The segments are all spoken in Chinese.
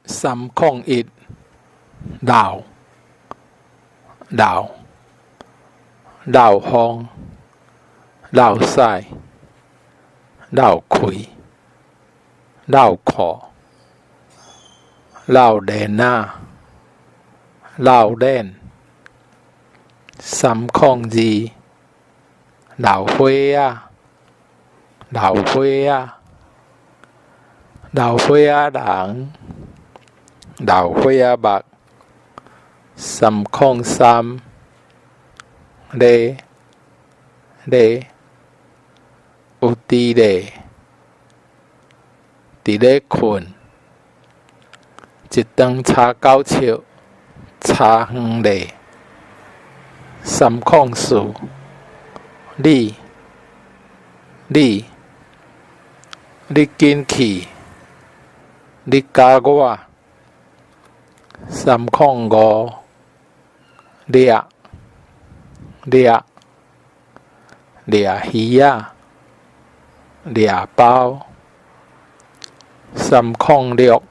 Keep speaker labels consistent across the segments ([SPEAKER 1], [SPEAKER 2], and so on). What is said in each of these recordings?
[SPEAKER 1] 301老风老屎老气老裤老链啊老链302老花啊老花啊老花啊人老花啊目303咧有伫咧困一顿叉9笑叉远咧304你紧去你甲我305掠鱼仔掠包306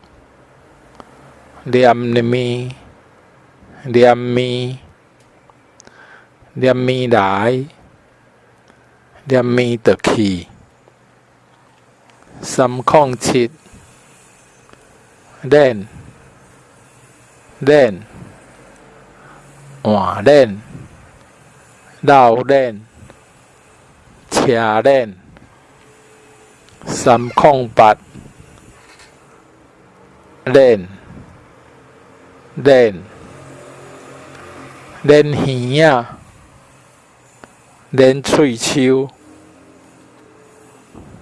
[SPEAKER 1] 念咪来念咪就去307练换练老练车练308练耳啊练喙鬚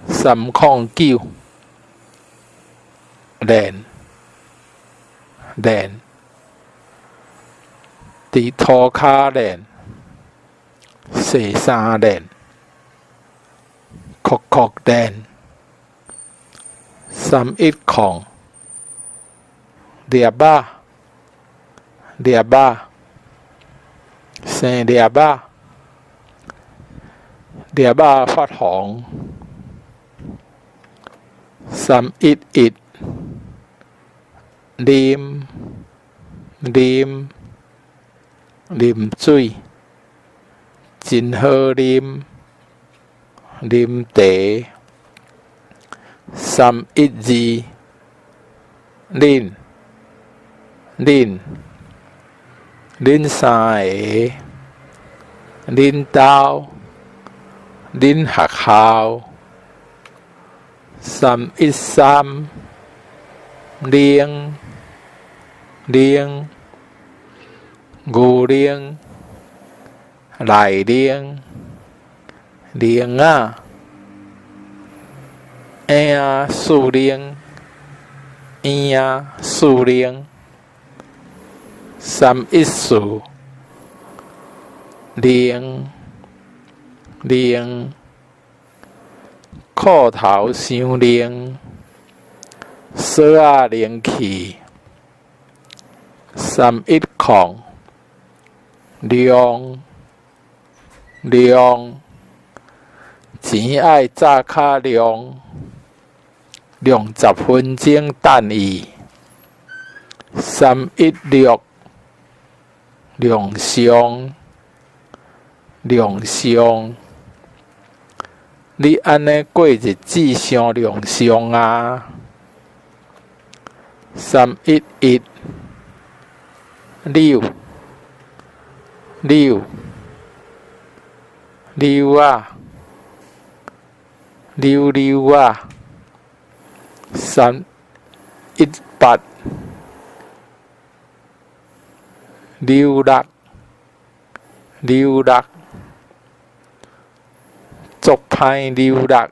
[SPEAKER 1] 309练伫涂骹练洗衫练酷练310粒生粒发红311啉水真好啉茶312恁三个恁兜恁学校313奶牛奶内奶啊婴4奶314裤头伤冷锁仔冷气310量钱爱早卡量10分钟等伊316亮相你安尼过日子伤亮相啊311溜啊318溜落足歹溜落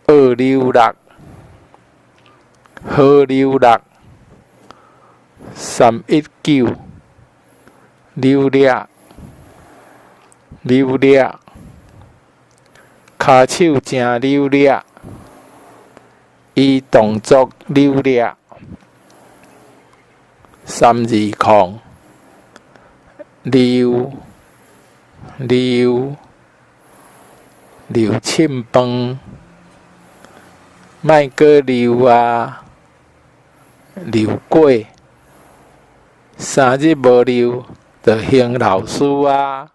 [SPEAKER 1] 恶溜落好溜落319溜掠骹手真溜掠伊动作溜掠320溜凊饭莫阁溜啊留过，3日无留，就行老师啊。